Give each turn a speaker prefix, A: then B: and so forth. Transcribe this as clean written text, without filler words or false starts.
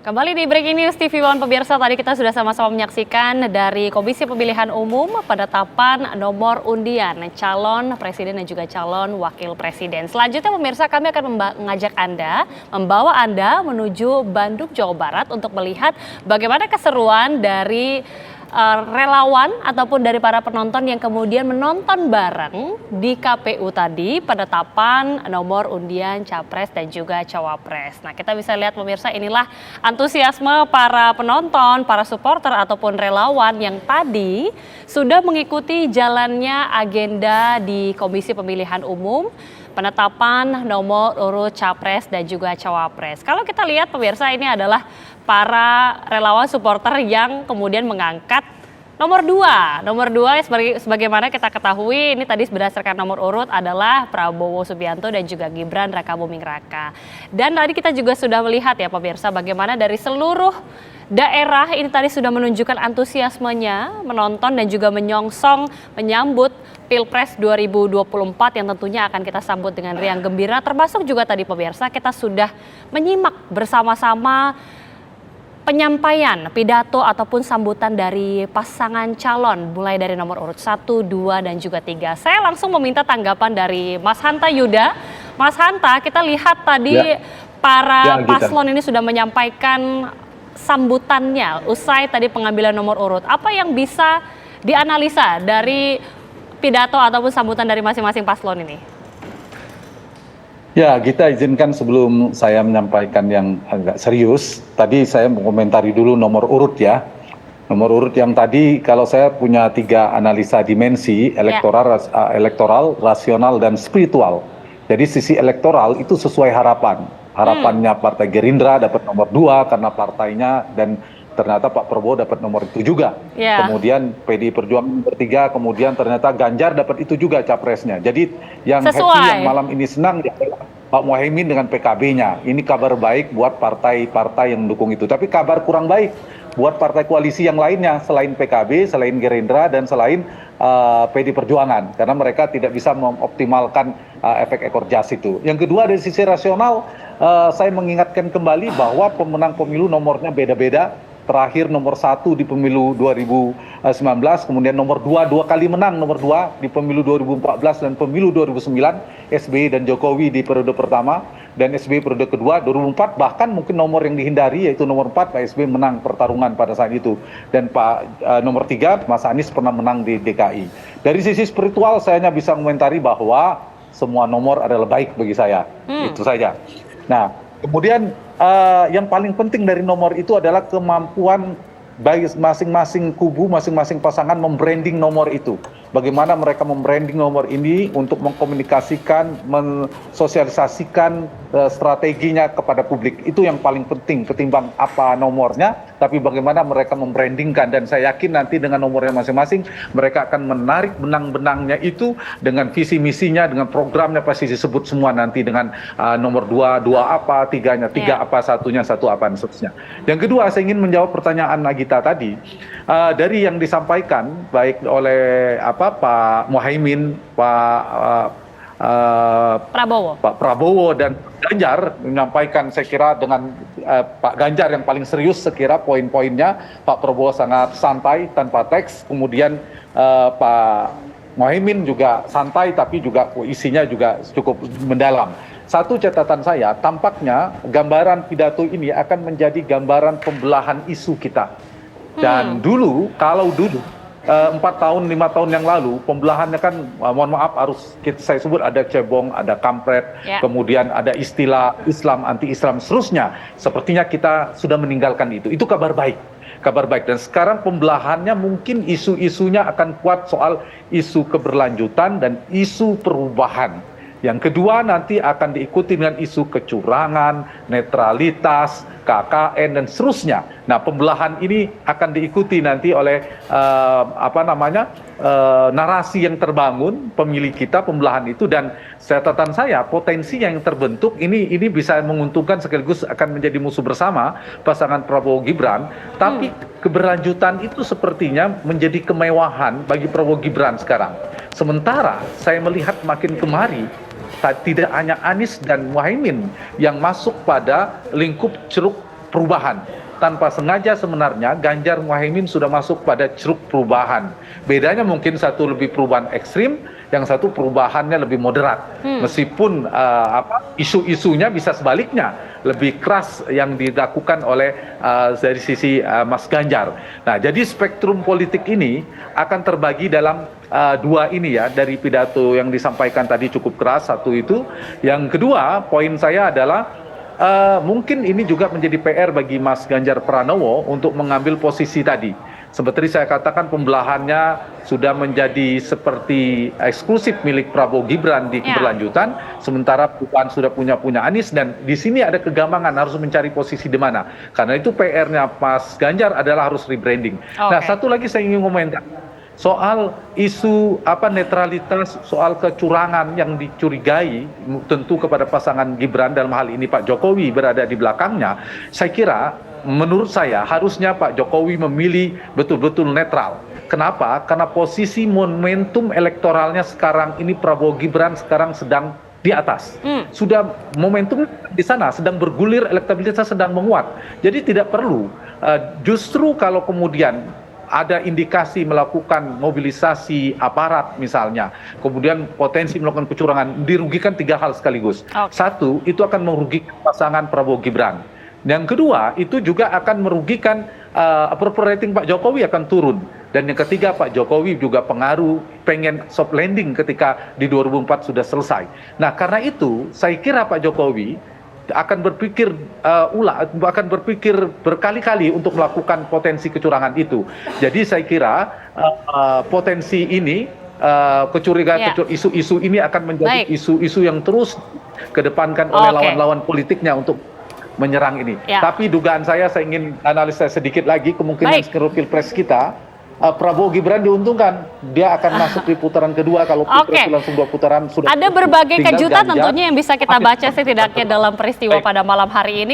A: Kembali di Breaking News TV One pemirsa, tadi kita sudah sama-sama menyaksikan dari Komisi Pemilihan Umum penetapan nomor undian calon presiden dan juga calon wakil presiden. Selanjutnya pemirsa, kami akan membawa Anda menuju Bandung, Jawa Barat untuk melihat bagaimana keseruan dari relawan ataupun dari para penonton yang kemudian menonton bareng di KPU tadi penetapan nomor undian capres dan juga cawapres. Nah, kita bisa lihat pemirsa, inilah antusiasme para penonton, para supporter ataupun relawan yang tadi sudah mengikuti jalannya agenda di Komisi Pemilihan Umum penetapan nomor urut capres dan juga cawapres. Kalau kita lihat pemirsa, ini adalah para relawan supporter yang kemudian mengangkat nomor 2. Nomor 2 sebagaimana kita ketahui ini tadi berdasarkan nomor urut adalah Prabowo Subianto dan juga Gibran Rakabuming Raka. Dan tadi kita juga sudah melihat ya pemirsa bagaimana dari seluruh daerah ini tadi sudah menunjukkan antusiasmenya menonton dan juga menyongsong menyambut Pilpres 2024 yang tentunya akan kita sambut dengan riang gembira, termasuk juga tadi pemirsa kita sudah menyimak bersama-sama penyampaian pidato ataupun sambutan dari pasangan calon mulai dari nomor urut 1, 2 dan juga 3. Saya langsung meminta tanggapan dari Mas Hanta Yuda. Mas Hanta, kita lihat tadi para paslon ini sudah menyampaikan sambutannya usai tadi pengambilan nomor urut. Apa yang bisa dianalisa dari pidato ataupun sambutan dari masing-masing paslon ini?
B: Ya, kita izinkan sebelum saya menyampaikan yang agak serius, tadi saya mengomentari dulu nomor urut ya. Nomor urut yang tadi, kalau saya punya 3 analisa dimensi, elektoral, rasional, dan spiritual. Jadi sisi elektoral itu sesuai harapan. Harapannya Partai Gerindra dapat nomor 2 karena partainya, dan ternyata Pak Prabowo dapat nomor itu juga. Kemudian PDI Perjuangan nomor 3, kemudian ternyata Ganjar dapat itu juga capresnya. Jadi yang happy, yang malam ini senang adalah Pak Muhaimin dengan PKB-nya. Ini kabar baik buat partai-partai yang mendukung itu. Tapi kabar kurang baik buat partai koalisi yang lainnya selain PKB, selain Gerindra, dan selain PDI Perjuangan. Karena mereka tidak bisa mengoptimalkan efek ekor jas itu. Yang kedua dari sisi rasional, saya mengingatkan kembali bahwa pemenang pemilu nomornya beda-beda. Terakhir nomor 1 di pemilu 2019, kemudian nomor 2 2 kali menang, nomor 2 di pemilu 2014 dan pemilu 2009, SBY dan Jokowi di periode pertama, dan SBY periode kedua 2004, bahkan mungkin nomor yang dihindari yaitu nomor 4 Pak SBY menang pertarungan pada saat itu, dan nomor 3 Mas Anies pernah menang di DKI. Dari sisi spiritual saya hanya bisa mengomentari bahwa semua nomor adalah baik bagi saya, itu saja. Nah, kemudian yang paling penting dari nomor itu adalah kemampuan bagi masing-masing kubu, masing-masing pasangan membranding nomor itu. Bagaimana mereka membranding nomor ini untuk mengkomunikasikan, mensosialisasikan strateginya kepada publik. Itu yang paling penting ketimbang apa nomornya, tapi bagaimana mereka membrandingkan. Dan saya yakin nanti dengan nomornya masing-masing, mereka akan menarik benang-benangnya itu dengan visi misinya, dengan programnya pasti disebut semua nanti dengan nomor 2 apa, 3-nya 3 apa, 1-nya 1 apa, dan seterusnya. Yang kedua, saya ingin menjawab pertanyaan Nagita tadi. Dari yang disampaikan baik oleh Pak Muhaimin, Pak Prabowo dan Ganjar menyampaikan, saya kira dengan Pak Ganjar yang paling serius, sekira poin-poinnya. Pak Prabowo sangat santai tanpa teks, kemudian Pak Muhaimin juga santai tapi juga isinya juga cukup mendalam. Satu catatan saya, tampaknya gambaran pidato ini akan menjadi gambaran pembelahan isu kita. Dan dulu, kalau dulu 4 tahun, 5 tahun yang lalu, pembelahannya kan, mohon maaf, harus saya sebut ada cebong, ada kampret, kemudian ada istilah Islam, anti-Islam, seterusnya. Sepertinya kita sudah meninggalkan itu. Itu kabar baik. Kabar baik. Dan sekarang pembelahannya mungkin isu-isunya akan kuat soal isu keberlanjutan dan isu perubahan. Yang kedua nanti akan diikuti dengan isu kecurangan, netralitas, KKN, dan seterusnya. Nah, pembelahan ini akan diikuti nanti oleh narasi yang terbangun pemilih kita, pembelahan itu. Dan catatan saya, potensi yang terbentuk ini bisa menguntungkan sekaligus akan menjadi musuh bersama pasangan Prabowo Gibran. Tapi keberlanjutan itu sepertinya menjadi kemewahan bagi Prabowo Gibran sekarang. Sementara saya melihat makin kemari tidak hanya Anies dan Muhaimin yang masuk pada lingkup ceruk perubahan. Tanpa sengaja sebenarnya Ganjar Muhaimin sudah masuk pada ceruk perubahan. Bedanya mungkin satu lebih perubahan ekstrim, yang satu perubahannya lebih moderat. Meskipun isu-isunya bisa sebaliknya lebih keras yang dilakukan oleh dari sisi Mas Ganjar. Nah, jadi spektrum politik ini akan terbagi dalam dua ini ya, dari pidato yang disampaikan tadi cukup keras, satu itu. Yang kedua, poin saya adalah mungkin ini juga menjadi PR bagi Mas Ganjar Pranowo untuk mengambil posisi tadi. Seperti saya katakan, pembelahannya sudah menjadi seperti eksklusif milik Prabowo Gibran di keberlanjutan, sementara Puan sudah punya Anies, dan di sini ada kegambangan harus mencari posisi di mana. Karena itu PR-nya Mas Ganjar adalah harus rebranding. Nah, satu lagi saya ingin komentar soal isu netralitas, soal kecurangan yang dicurigai tentu kepada pasangan Gibran, dalam hal ini Pak Jokowi berada di belakangnya. Saya kira, menurut saya harusnya Pak Jokowi memilih betul-betul netral. Kenapa? Karena posisi momentum elektoralnya sekarang ini Prabowo Gibran sekarang sedang di atas. Sudah momentum di sana sedang bergulir, elektabilitasnya sedang menguat. Jadi tidak perlu justru kalau kemudian ada indikasi melakukan mobilisasi aparat misalnya, kemudian potensi melakukan kecurangan, dirugikan tiga hal sekaligus. Satu, itu akan merugikan pasangan Prabowo Gibran. Yang kedua, itu juga akan merugikan approval rating Pak Jokowi akan turun. Dan yang ketiga, Pak Jokowi juga pengaruh pengen soft landing ketika di 2004 sudah selesai. Nah, karena itu saya kira Pak Jokowi akan berpikir akan berpikir berkali-kali untuk melakukan potensi kecurangan itu. Jadi saya kira potensi ini, kecurigaan isu-isu ini akan menjadi isu-isu yang terus kedepankan oleh lawan-lawan politiknya untuk menyerang ini. Tapi dugaan saya ingin analisa sedikit lagi kemungkinan skenario pilpres kita. Prabowo Gibran diuntungkan, dia akan masuk di putaran kedua kalau pilpres langsung 2 putaran sudah.
A: Ada berbagai kejutan tentunya yang bisa kita baca setidaknya dalam peristiwa pada malam hari ini.